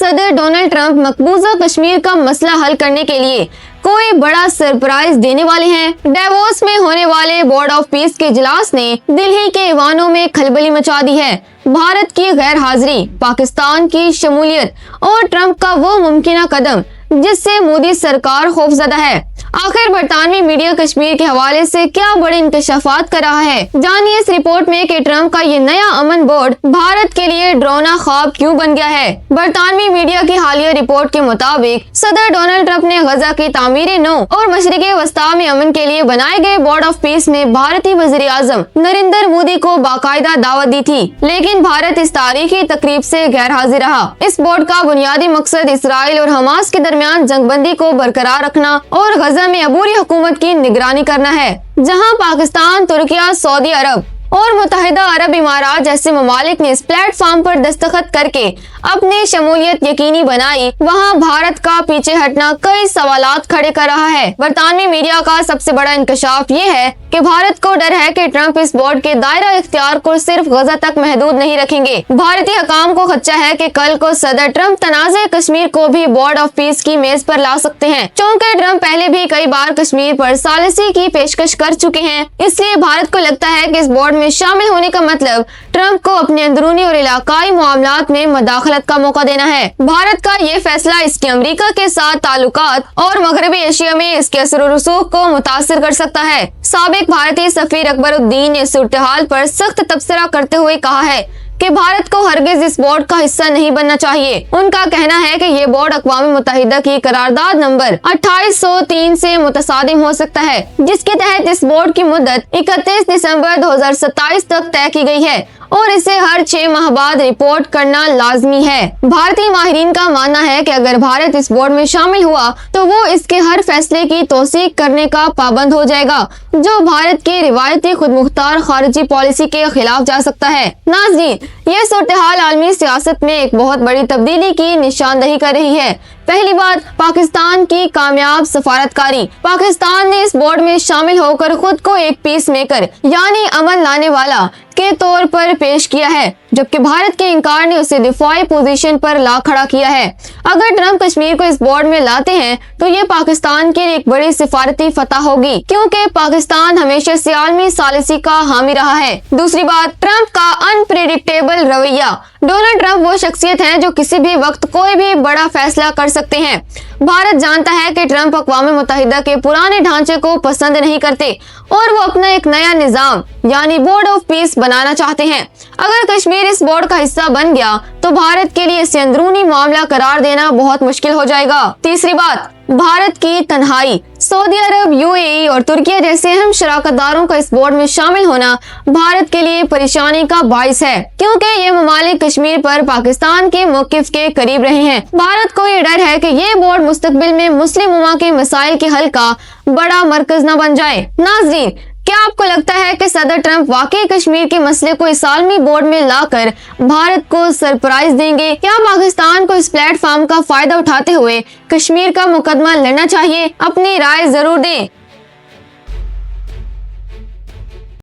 सदर Donald Trump मकबूजा Kashmir का मसला हल करने के लिए कोई बड़ा सरप्राइज देने वाले हैं। डेवोस में होने वाले बोर्ड ऑफ पीस के इजलास ने दिल्ली के ईवानों में खलबली मचा दी है। भारत की गैर हाजिरी, पाकिस्तान की शमूलियत और ट्रंप का वो मुमकिन कदम जिससे मोदी सरकार खौफजदा है। आखिर बरतानवी मीडिया कश्मीर के हवाले से क्या बड़े इंकशाफात कर रहा है, जानिए इस रिपोर्ट में कि ट्रंप का ये नया अमन बोर्ड भारत के लिए डरावना ख्वाब क्यों बन गया है। बरतानवी मीडिया की हालिया रिपोर्ट के मुताबिक सदर डोनाल्ड ट्रंप ने गजा की तामीर नौ और मशरिक़े वस्ता में अमन के लिए बनाए गए बोर्ड ऑफ पीस में भारतीय वज़ीर आज़म नरेंद्र मोदी को बाकायदा दावत दी थी, लेकिन भारत इस तारीखी तकरीब से गैर हाजिर रहा। इस बोर्ड का बुनियादी मकसद इसराइल और हमास के दरमियान जंगबंदी को बरकरार रखना और गजा में अबूरी हुकूमत की निगरानी करना है, जहां पाकिस्तान, तुर्किया, सऊदी अरब और मुत्तहिदा अरब इमारात जैसे ममालिक ने इस प्लेटफॉर्म पर दस्तखत करके अपनी शमूलियत यकीनी बनाई, वहां भारत का पीछे हटना कई सवालात खड़े कर रहा है। बरतानवी मीडिया का सबसे बड़ा इंकशाफ ये है कि भारत को डर है कि ट्रंप इस बोर्ड के दायरा इख्तियार को सिर्फ गजा तक महदूद नहीं रखेंगे। भारतीय हकाम को खदशा है कि कल को सदर ट्रंप तनाज़े कश्मीर को भी बोर्ड ऑफ पीस की मेज पर ला सकते हैं, चूँकि ट्रंप पहले भी कई बार कश्मीर पर सालिसी की पेशकश कर चुके हैं। इसलिए भारत को लगता है कि इस बोर्ड में शामिल होने का मतलब ट्रंप को अपने अंदरूनी और इलाकाई मामलात में मदाखलत का मौका देना है। भारत का ये फैसला इसके अमेरिका के साथ ताल्लुकात और मगरबी एशिया में इसके असर और रसूख को मुतासिर कर सकता है। साबिक भारतीय सफीर अकबरुद्दीन ने सूरत-ए-हाल पर सख्त तबसरा करते हुए कहा है कि भारत को हरगिज इस बोर्ड का हिस्सा नहीं बनना चाहिए। उनका कहना है कि ये बोर्ड अक़वाम मुत्तहिदा की करारदाद नंबर 2803 से मुतसादिम हो सकता है, जिसके तहत इस बोर्ड की मुद्दत 31 दिसंबर 2027 तक तय की गई है और इसे हर 6 माह बाद रिपोर्ट करना लाजमी है। भारतीय माहिरीन का मानना है कि अगर भारत इस बोर्ड में शामिल हुआ तो वो इसके हर फैसले की तौसीक करने का पाबंद हो जाएगा, जो भारत की रिवायती खुदमुख्तार खारिजी पॉलिसी के खिलाफ जा सकता है। नाज़रीन, ये सूरत-ए-हाल आलमी सियासत में एक बहुत बड़ी तब्दीली की निशानदही कर रही है। पहली बात, पाकिस्तान की कामयाब सफारतकारी। पाकिस्तान ने इस बोर्ड में शामिल होकर खुद को एक पीस मेकर यानी अमन लाने वाला के तौर पर पेश किया है, जबकि भारत के इंकार ने उसे दिफाई पोजीशन पर ला खड़ा किया है। अगर ट्रंप कश्मीर को इस बोर्ड में लाते हैं तो ये पाकिस्तान के लिए एक बड़ी सिफारती फतह होगी, क्योंकि पाकिस्तान हमेशा से आलमी सालिसी का हामी रहा है। दूसरी बात, ट्रंप का अनप्रेडिक्टेबल रवैया। डोनाल्ड ट्रंप वो शख्सियत है जो किसी भी वक्त कोई भी बड़ा फैसला कर सकते हैं। भारत जानता है कि ट्रंप अक़वाम मुत्तहिदा के पुराने ढांचे को पसंद नहीं करते और वो अपना एक नया निज़ाम यानी बोर्ड ऑफ पीस बनाना चाहते हैं। अगर कश्मीर इस बोर्ड का हिस्सा बन गया तो भारत के लिए इसे अंदरूनी मामला करार देना बहुत मुश्किल हो जाएगा। तीसरी बात, भारत की तन्हाई। सऊदी अरब, यूएई और तुर्किया जैसे अहम शराकतदारों का इस बोर्ड में शामिल होना भारत के लिए परेशानी का बाइस है, क्योंकि ये ममालिक कश्मीर पर पाकिस्तान के मौक़िफ़ के करीब रहे हैं। भारत को ये डर है कि ये बोर्ड मुस्तकबिल में मुस्लिम उम्मा के मसाइल के हल का बड़ा मरकज न बन जाए। नाज़रीन, क्या आपको लगता है कि सदर ट्रंप वाकई कश्मीर के मसले को इस आलमी बोर्ड में लाकर भारत को सरप्राइज देंगे? क्या पाकिस्तान को इस प्लेटफॉर्म का फायदा उठाते हुए कश्मीर का मुकदमा लड़ना चाहिए? अपनी राय जरूर दें।